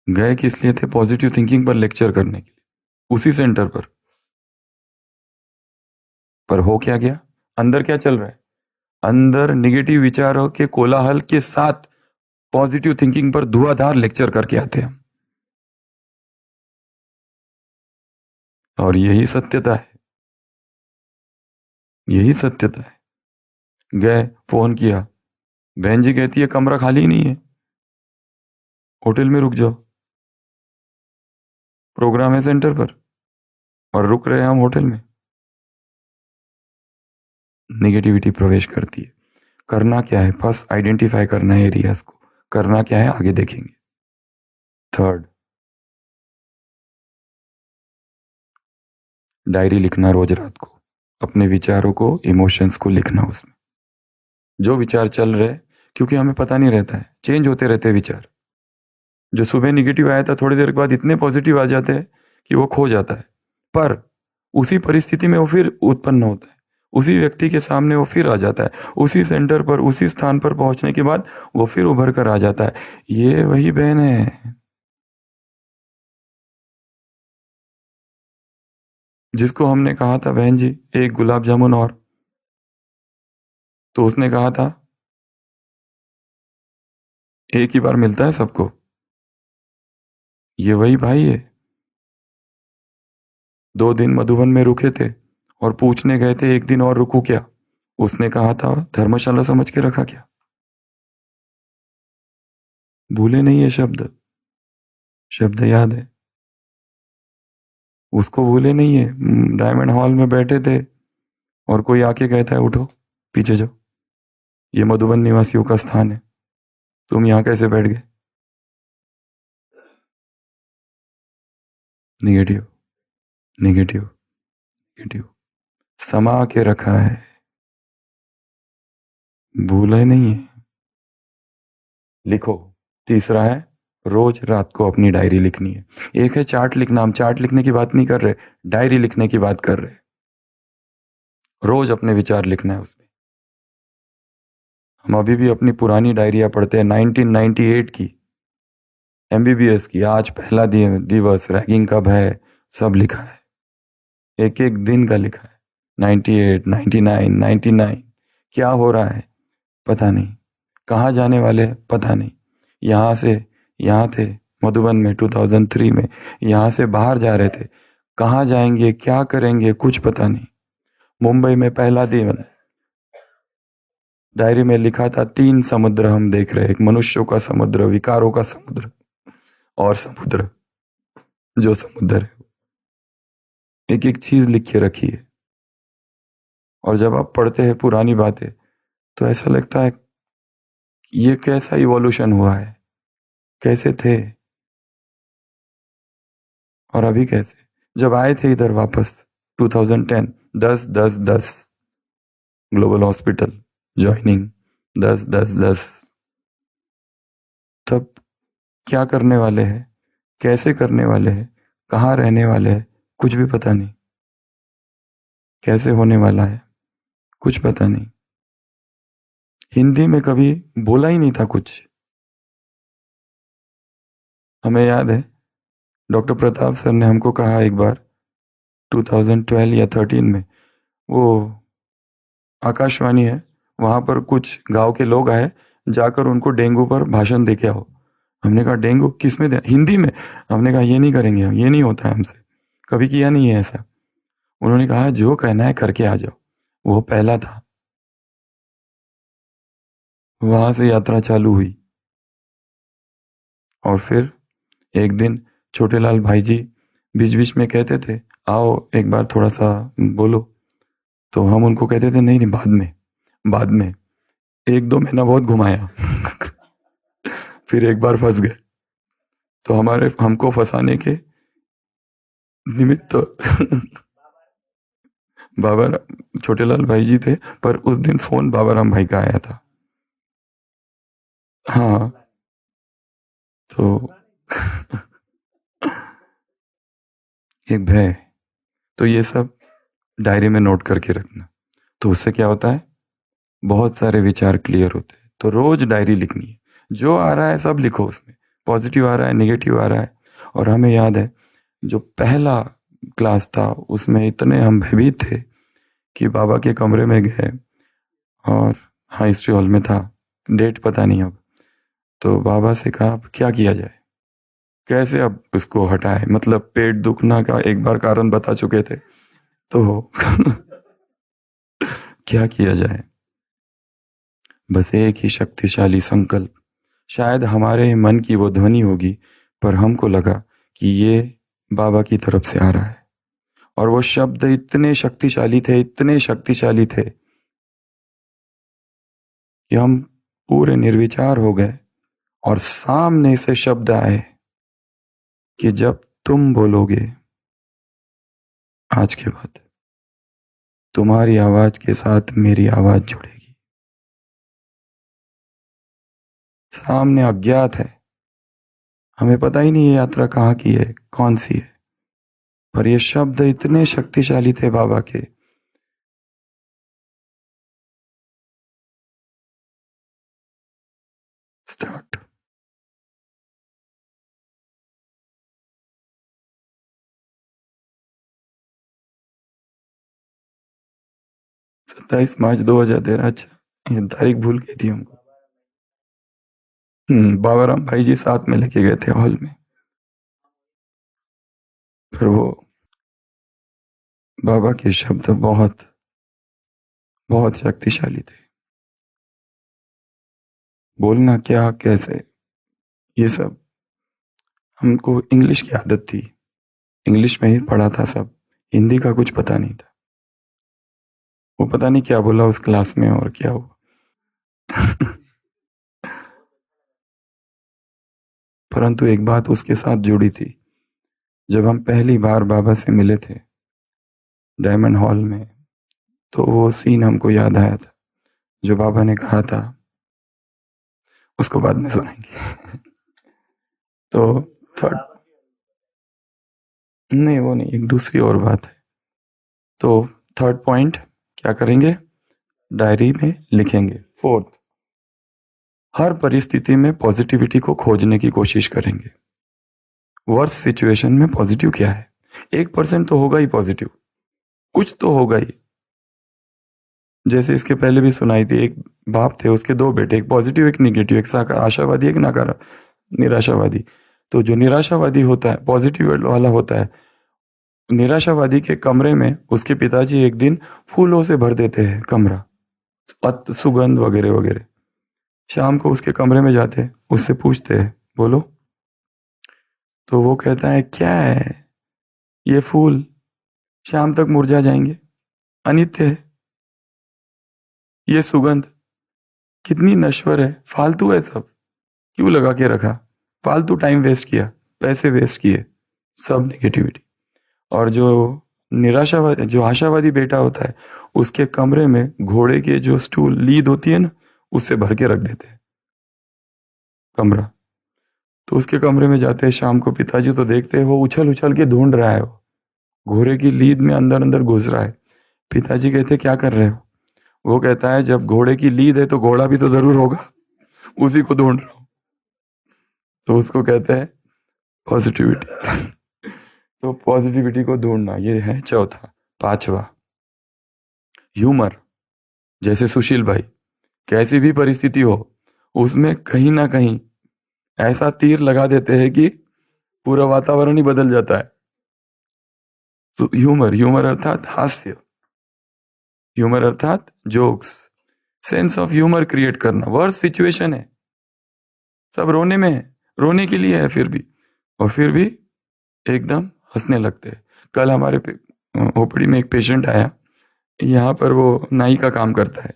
गए किस लिए थे? पॉजिटिव थिंकिंग पर लेक्चर करने के लिए, उसी सेंटर पर हो क्या गया? अंदर क्या चल रहा है? अंदर निगेटिव विचारों के कोलाहल के साथ पॉजिटिव थिंकिंग पर धुआंधार लेक्चर करके आते हैं। और यही सत्यता है, यही सत्यता है। गए, फोन किया, बहन जी कहती है कमरा खाली नहीं है, होटल में रुक जाओ, प्रोग्राम है सेंटर पर, और रुक रहे हैं हम होटल में। निगेटिविटी प्रवेश करती है। करना क्या है? फर्स्ट आइडेंटिफाई करना है एरियाज को, करना क्या है आगे देखेंगे। थर्ड, डायरी लिखना रोज रात को, अपने विचारों को, इमोशंस को लिखना उसमें, जो विचार चल रहे, क्योंकि हमें पता नहीं रहता है, चेंज होते रहते हैं विचार। जो सुबह निगेटिव आया था, थोड़ी देर के बाद इतने पॉजिटिव आ जाते हैं कि वो खो जाता है, पर उसी परिस्थिति में वो फिर उत्पन्न होता है, उसी व्यक्ति के सामने वो फिर आ जाता है, उसी सेंटर पर, उसी स्थान पर पहुंचने के बाद वो फिर उभर कर आ जाता है। ये वही बहन है जिसको हमने कहा था, बहन जी एक गुलाब जामुन और, तो उसने कहा था एक ही बार मिलता है सबको। ये वही भाई है, 2 दिन मधुबन में रुके थे और पूछने गए थे एक दिन और रुकू क्या, उसने कहा था धर्मशाला समझ के रखा क्या? भूले नहीं ये शब्द। शब्द याद है, उसको भूले नहीं है। डायमंड हॉल में बैठे थे और कोई आके कहता है उठो पीछे जाओ, ये मधुबन निवासियों का स्थान है, तुम यहाँ कैसे बैठ गए? निगेटिव, निगेटिव, निगेटिव, समा के रखा है, भूला नहीं है। लिखो। तीसरा है रोज रात को अपनी डायरी लिखनी है। एक है चार्ट लिखना, हम चार्ट लिखने की बात नहीं कर रहे, डायरी लिखने की बात कर रहे। रोज अपने विचार लिखना है उसमें। हम अभी भी अपनी पुरानी डायरिया पढ़ते हैं, 1998 की, एमबीबीएस की। आज पहला दिवस, रैगिंग कब है, सब लिखा है, एक एक दिन का लिखा है। 98, 99, 99, क्या हो रहा है पता नहीं, कहाँ जाने वाले हैं पता नहीं। यहाँ से यहाँ थे मधुबन में 2003 में, यहाँ से बाहर जा रहे थे, कहाँ जाएंगे क्या करेंगे कुछ पता नहीं। मुंबई में पहला दिन, डायरी में लिखा था 3 समुद्र हम देख रहे, एक मनुष्यों का समुद्र, विकारों का समुद्र, और समुद्र, जो समुद्र है। एक एक चीज लिख के रखी है। और जब आप पढ़ते हैं पुरानी बातें तो ऐसा लगता है ये कैसा इवोल्यूशन हुआ है, कैसे थे और अभी कैसे। जब आए थे इधर वापस 2010, 10 10 10, ग्लोबल हॉस्पिटल ज्वाइनिंग, 10 10 10, तब क्या करने वाले हैं, कैसे करने वाले हैं, कहाँ रहने वाले हैं, कुछ भी पता नहीं, कैसे होने वाला है कुछ पता नहीं। हिंदी में कभी बोला ही नहीं था कुछ। हमें याद है डॉक्टर प्रताप सर ने हमको कहा एक बार 2012 या 13 में, वो आकाशवाणी है, वहां पर कुछ गांव के लोग आए, जाकर उनको डेंगू पर भाषण दे के आओ। हमने कहा डेंगू किस में दे, हिंदी में। हमने कहा ये नहीं करेंगे हम, ये नहीं होता है हमसे, कभी किया नहीं है ऐसा। उन्होंने कहा जो कहना है करके आ जाओ। वो पहला था। वहां से यात्रा चालू हुई। और फिर एक दिन छोटेलाल भाई जी बीच बीच में कहते थे आओ एक बार थोड़ा सा बोलो, तो हम उनको कहते थे नहीं नहीं बाद में, बाद में। 1-2 महीना बहुत घुमाया फिर एक बार फंस गए। तो हमारे हमको फंसाने के निमित्त बाबा छोटेलाल भाई जी थे, पर उस दिन फोन बाबा राम भाई का आया था। हाँ तो एक भय, तो ये सब डायरी में नोट करके रखना, तो उससे क्या होता है बहुत सारे विचार क्लियर होते हैं। तो रोज डायरी लिखनी है, जो आ रहा है सब लिखो उसमें, पॉजिटिव आ रहा है नेगेटिव आ रहा है। और हमें याद है जो पहला क्लास था उसमें इतने हम भयभीत थे कि बाबा के कमरे में गए, और हाँ हिस्ट्री हॉल में था, डेट पता नहीं अब। तो बाबा से कहा अब क्या किया जाए, कैसे अब उसको हटाए, मतलब पेट दुखना का एक बार कारण बता चुके थे, तो क्या किया जाए। बस एक ही शक्तिशाली संकल्प, शायद हमारे ही मन की वो ध्वनि होगी, पर हमको लगा कि ये बाबा की तरफ से आ रहा है। और वो शब्द इतने शक्तिशाली थे, इतने शक्तिशाली थे कि हम पूरे निर्विचार हो गए। और सामने से शब्द आए कि जब तुम बोलोगे आज के बाद तुम्हारी आवाज के साथ मेरी आवाज जुड़ेगी। सामने अज्ञात है, हमें पता ही नहीं ये यात्रा कहाँ की है कौन सी है, पर ये शब्द इतने शक्तिशाली थे बाबा के। स्टार्ट। 27 मार्च 2013। अच्छा ये तारीख भूल गई थी हमको। बाबाराम भाई जी साथ में लेके गए थे हॉल में। फिर वो बाबा के शब्द बहुत बहुत शक्तिशाली थे। बोलना क्या कैसे ये सब हमको इंग्लिश की आदत थी, इंग्लिश में ही पढ़ा था सब, हिंदी का कुछ पता नहीं था। वो पता नहीं क्या बोला उस क्लास में और क्या हुआ। परंतु एक बात उसके साथ जुड़ी थी। जब हम पहली बार बाबा से मिले थे डायमंड हॉल में, तो वो सीन हमको याद आया था जो बाबा ने कहा था, उसको बाद में सुनेंगे। तो थर्ड, नहीं वो नहीं, एक दूसरी और बात है। तो थर्ड पॉइंट क्या करेंगे, डायरी में लिखेंगे। फोर्थ, हर परिस्थिति में पॉजिटिविटी को खोजने की कोशिश करेंगे। वर्स्ट सिचुएशन में पॉजिटिव क्या है, 1% तो होगा ही पॉजिटिव, कुछ तो होगा ही। जैसे इसके पहले भी सुनाई थी, एक बाप थे, उसके दो बेटे, एक पॉजिटिव एक निगेटिव, एक आशावादी एक नकारा निराशावादी। तो जो निराशावादी होता है, पॉजिटिव वाला होता है, निराशावादी के कमरे में उसके पिताजी एक दिन फूलों से भर देते हैं कमरा, सुगंध वगैरह वगैरह। शाम को उसके कमरे में जाते हैं, उससे पूछते हैं बोलो, तो वो कहता है क्या है ये फूल, शाम तक मुरझा जाएंगे, अनित्य है, ये सुगंध कितनी नश्वर है, फालतू है, सब क्यों लगा के रखा, फालतू टाइम वेस्ट किया, पैसे वेस्ट किए, सब नेगेटिविटी। और जो निराशावादी, जो आशावादी बेटा होता है, उसके कमरे में घोड़े के जो स्टूल लीद होती है ना, उससे भर के रख देते हैं कमरा। तो उसके कमरे में जाते हैं शाम को पिताजी, तो देखते हैं वो उछल उछल के ढूंढ रहा है, वो घोड़े की लीद में अंदर अंदर घुस रहा है। पिताजी कहते क्या कर रहे हो, वो कहता है जब घोड़े की लीद है तो घोड़ा भी तो जरूर होगा, उसी को ढूंढ रहा हूं। तो उसको कहते हैं पॉजिटिविटी। तो पॉजिटिविटी को ढूंढना, ये है चौथा। पांचवा, ह्यूमर। जैसे सुशील भाई, कैसी भी परिस्थिति हो उसमें कहीं ना कहीं ऐसा तीर लगा देते हैं कि पूरा वातावरण ही बदल जाता है। तो ह्यूमर, ह्यूमर अर्थात हास्य, ह्यूमर अर्थात jokes, sense of humour create करना। वर्स्ट सिचुएशन है, सब रोने में है, रोने के लिए है फिर भी, और फिर भी एकदम हंसने लगते हैं। कल हमारे ओपीडी में एक पेशेंट आया, यहाँ पर वो नाई का काम करता है,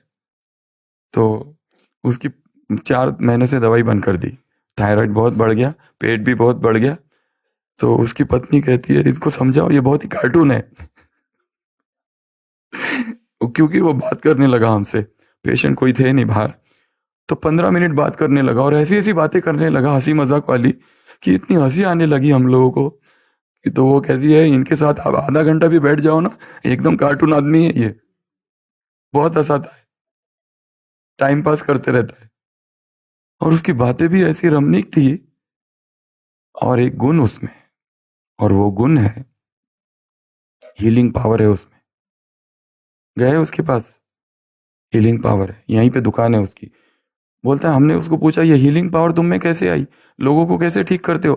तो उसकी 4 महीने से दवाई बंद कर दी, थायराइड बहुत बढ़ गया, पेट भी बहुत बढ़ गया। तो उसकी पत्नी कहती है इसको समझाओ, ये बहुत ही कार्टून है। क्योंकि वो बात करने लगा हमसे, पेशेंट कोई थे नहीं बाहर, तो 15 मिनट बात करने लगा और ऐसी ऐसी बातें करने लगा हंसी मजाक वाली, कि इतनी हंसी आने लगी हम लोगों को। तो वो कहती है इनके साथ आप आधा घंटा भी बैठ जाओ ना, एकदम कार्टून आदमी है ये, बहुत हंसाता है, टाइम पास करते रहता है। और उसकी बातें भी ऐसी रमणीक थी, और एक गुण उसमें, और वो गुण है हीलिंग पावर है उसमें। गए उसके पास, हीलिंग पावर है, यहीं पे दुकान है उसकी। बोलता है, हमने उसको पूछा ये हीलिंग पावर तुम में कैसे आई, लोगों को कैसे ठीक करते हो।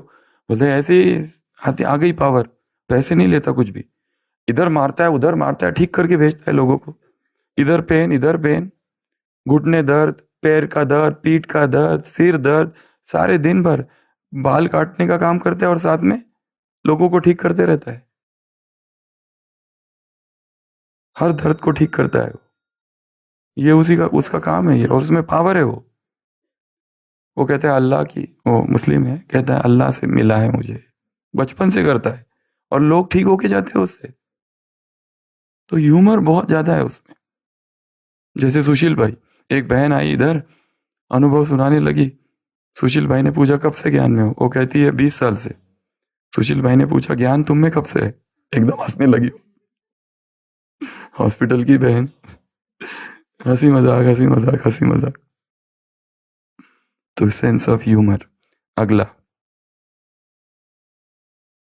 बोलते हैं ऐसे ही आते आ गई पावर, पैसे नहीं लेता कुछ भी, इधर मारता है उधर मारता है, ठीक करके भेजता है लोगों को। इधर पेन, घुटने दर्द, पैर का दर्द, पीठ का दर्द, सिर दर्द, सारे दिन भर बाल काटने का काम करता है और साथ में लोगों को ठीक करते रहता है, हर दर्द को ठीक करता है। ये उसी का उसका काम है ये, और उसमें पावर है वो कहता है अल्लाह की, वो मुस्लिम है, कहता है अल्लाह से मिला है मुझे, बचपन से करता है, और लोग ठीक होके जाते हैं उससे। तो ह्यूमर बहुत ज्यादा है उसमें। जैसे सुशील भाई, एक बहन आई इधर, अनुभव सुनाने लगी। सुशील भाई ने पूछा कब से ज्ञान में हो, वो कहती है 20 साल से। सुशील भाई ने पूछा ज्ञान तुम में कब से है, एकदम हंसने लगी। हॉस्पिटल की बहन, हंसी मजाक हंसी मजाक हंसी मजाक। तो सेंस ऑफ ह्यूमर। अगला,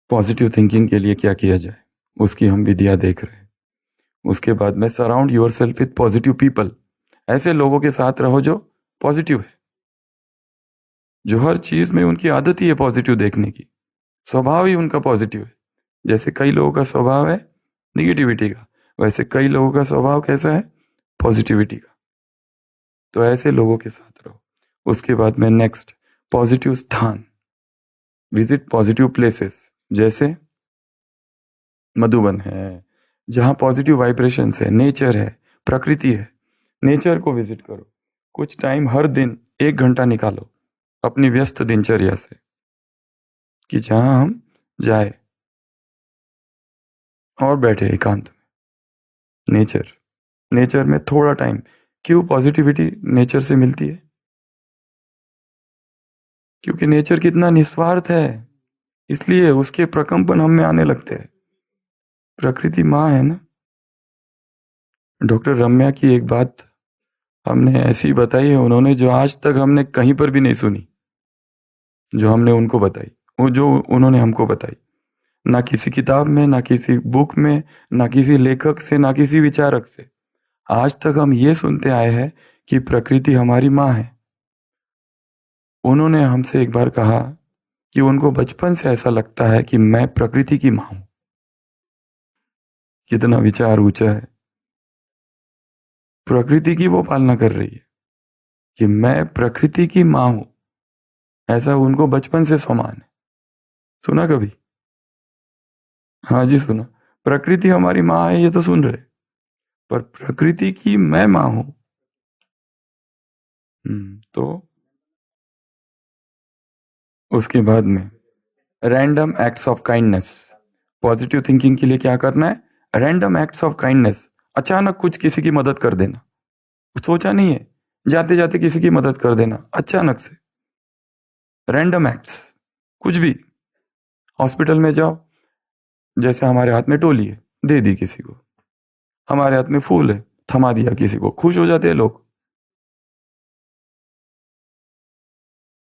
पॉजिटिव थिंकिंग के लिए क्या किया जाए, उसकी हम विधियां देख रहे हैं। उसके बाद में surround your self with positive people. ऐसे लोगों के साथ रहो जो पॉजिटिव है, जो हर चीज में उनकी आदत ही है पॉजिटिव देखने की, स्वभाव ही उनका पॉजिटिव है। जैसे कई लोगों का स्वभाव है निगेटिविटी का, वैसे कई लोगों का स्वभाव कैसा है, पॉजिटिविटी का। तो ऐसे लोगों के साथ रहो। उसके बाद में नेक्स्ट, पॉजिटिव स्थान। विजिट पॉजिटिव प्लेसेस, जैसे मधुबन है, जहाँ पॉजिटिव वाइब्रेशंस है, नेचर है, प्रकृति है। नेचर को विजिट करो, कुछ टाइम हर दिन 1 घंटा निकालो अपनी व्यस्त दिनचर्या से कि जहाँ हम जाए और बैठे एकांत में। नेचर में थोड़ा टाइम। क्यों पॉजिटिविटी नेचर से मिलती है? क्योंकि नेचर कितना निस्वार्थ है, इसलिए उसके प्रकंपन हम में आने लगते हैं। प्रकृति माँ है ना। डॉक्टर रम्या की एक बात हमने ऐसी बताई है उन्होंने, जो आज तक हमने कहीं पर भी नहीं सुनी, जो हमने उनको बताई, वो जो उन्होंने हमको बताई, ना किसी किताब में, ना किसी बुक में, ना किसी लेखक से, ना किसी विचारक से। आज तक हम ये सुनते आए हैं कि प्रकृति हमारी माँ है। उन्होंने हमसे एक बार कहा कि उनको बचपन से ऐसा लगता है कि मैं प्रकृति की माँ हूं। कितना विचार ऊंचा है। प्रकृति की वो पालना कर रही है कि मैं प्रकृति की माँ हूं, ऐसा उनको बचपन से समान है। सुना कभी? हाँ जी सुना। प्रकृति हमारी माँ है ये तो सुन रहे, पर प्रकृति की मैं माँ हूं। तो उसके बाद में random acts of kindness. Positive thinking के लिए क्या करना है? Random acts of kindness. अचानक कुछ किसी की मदद कर देना, सोचा नहीं है, जाते जाते किसी की मदद कर देना अचानक से। रैंडम एक्ट्स, कुछ भी। हॉस्पिटल में जाओ, जैसे हमारे हाथ में टोली है, दे दी किसी को। हमारे हाथ में फूल है, थमा दिया किसी को, खुश हो जाते हैं लोग।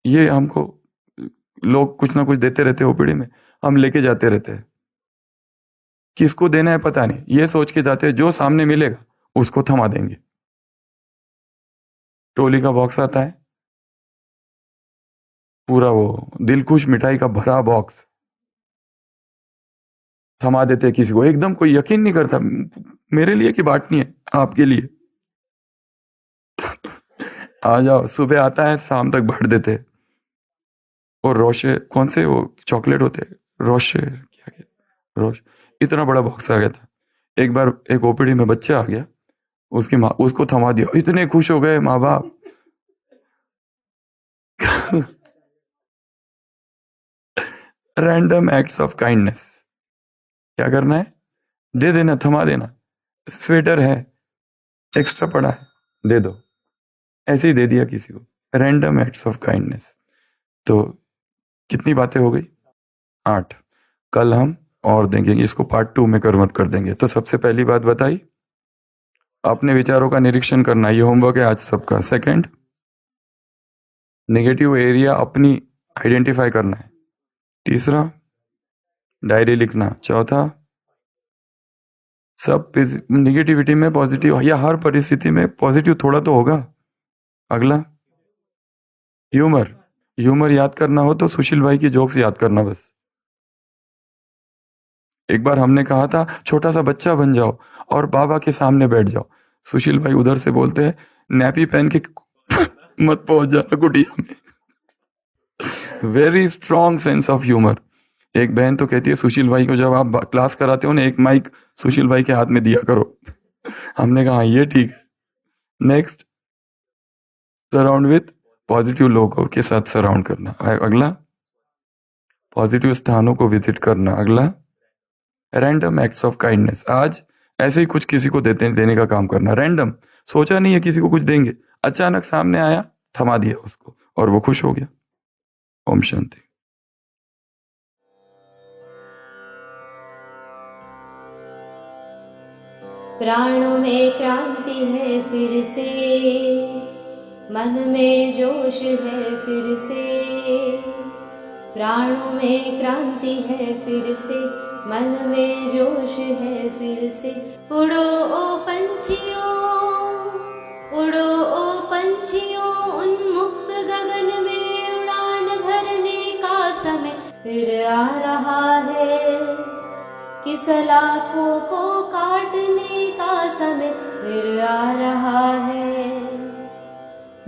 ये हमको लोग कुछ ना कुछ देते रहते हैं ओपीडी में, हम लेके जाते रहते हैं। किसको देना है पता नहीं, ये सोच के जाते हैं जो सामने मिलेगा उसको थमा देंगे। टोली का बॉक्स आता है, पूरा वो दिलखुश मिठाई का भरा बॉक्स, थमा देते हैं किसी को। एकदम कोई यकीन नहीं करता, मेरे लिए की बांटनी है, आपके लिए। आ जाओ। सुबह आता है, शाम तक बांट देते हैं। और रोशे, कौन से वो चॉकलेट होते हैं, रोशे क्या क्या, रोश, इतना बड़ा बॉक्स आ गया था। एक बार एक ओपीडी में बच्चा आ गया, उसकी माँ उसको थमा दिया, इतने खुश हो गए माँ बाप। Random acts of kindness. क्या करना है? दे देना, थमा देना। स्वेटर है, एक्स्ट्रा पड़ा है, दे दो। ऐसे ही दे दिया किसी को। Random acts of kindness. तो कितनी बातें हो गई? 8। कल हम और देंगे, इसको पार्ट 2 में कन्वर्ट कर देंगे। तो सबसे पहली बात बताई, अपने विचारों का निरीक्षण करना, ये होमवर्क है आज सबका। सेकंड, नेगेटिव एरिया अपनी आइडेंटिफाई करना है। तीसरा, डायरी लिखना। चौथा, सब निगेटिविटी में पॉजिटिव, या हर परिस्थिति में पॉजिटिव थोड़ा तो होगा। अगला, ह्यूमर। ह्यूमर याद करना हो तो सुशील भाई की जोक्स याद करना बस। एक बार हमने कहा था छोटा सा बच्चा बन जाओ और बाबा के सामने बैठ जाओ। सुशील भाई उधर से बोलते हैं, नैपी पहन के मत पहुंच जाना कुटिया में। Very strong sense of humour. एक बहन तो कहती है सुशील भाई को जब आप क्लास कराते हो ना, एक माइक सुशील भाई के हाथ में दिया करो। हमने कहा ये ठीक है। नेक्स्ट, सराउंड विथ पॉजिटिव लोगों के साथ सराउंड करना। अगला, पॉजिटिव स्थानों को विजिट करना। अगला, रैंडम एक्ट्स ऑफ काइंडनेस। आज ऐसे ही कुछ किसी को देने का काम करना। रैंडम, सोचा नहीं है किसी को कुछ देंगे, अचानक सामने आया, थमा दिया उसको और वो खुश हो गया। ओम शांति। प्राणों में क्रांति है फिर से, मन में जोश है फिर से। प्राणों में क्रांति है फिर से, मन में जोश है फिर से। उड़ो ओ पंछियों, उड़ो ओ पंछियों, उन्मुक्त गगन में उड़ान भरने का समय फिर आ रहा है। कि सलाखों को काटने का समय फिर आ रहा है।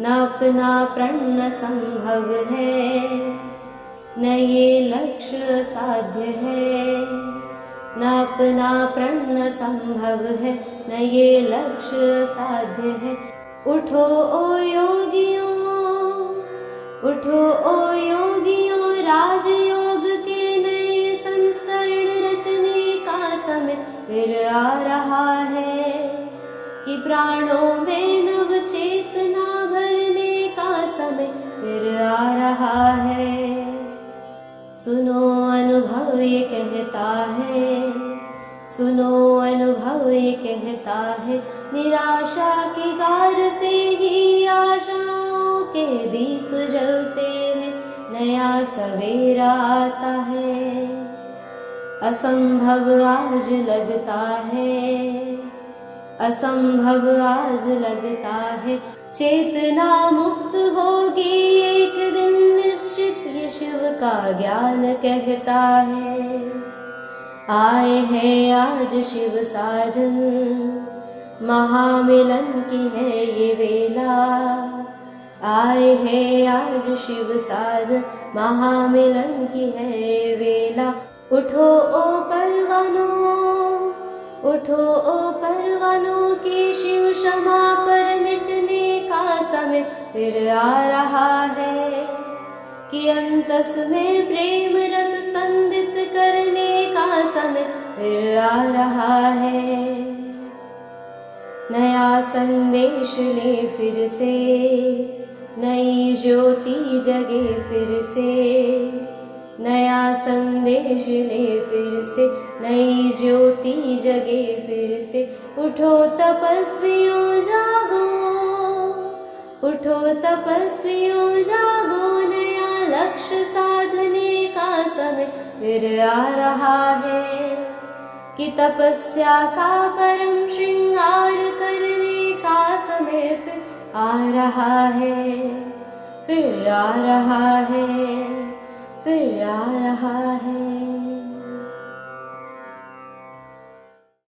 न अपना प्रण संभव है, न ये लक्ष्य साध्य है, न अपना प्रण संभव है, न ये लक्ष्य साध्य है। उठो ओ योगियों, उठो ओ योगियों, राजयोग के नए संस्करण रचने का समय फिर आ रहा है, कि प्राणों में नव चेतना भरने का समय फिर आ रहा है। सुनो अनुभव ये कहता है, सुनो अनुभव ये कहता है, निराशा की गार से ही आशाओं के दीप जलते हैं, नया सवेरा आता है। असंभव आज लगता है, असंभव आज लगता है, चेतना मुक्त होगी एक दिन निश्चित, ये शिव का ज्ञान कहता है। आए हैं आज शिव साजन, महामिलन की है ये वेला। आए हैं आज शिव साजन, महामिलन की है वेला। उठो ओ परवानों, उठो ओ परवानों, की शिव क्षमा पर मिटने का समय फिर आ रहा है, कि अंतस में प्रेम रस स्पंदित करने का समय फिर आ रहा है। नया संदेश ले फिर से, नई ज्योति जगे फिर से, नया संदेश ले फिर से, नई ज्योति जगे फिर से। उठो तपस्वियों जागो, उठो तपस्वियों जागो, नया लक्ष्य साधने का समय फिर आ रहा है, कि तपस्या का परम श्रृंगार करने का समय फिर आ रहा है, फिर आ रहा है, फिर आ रहा है।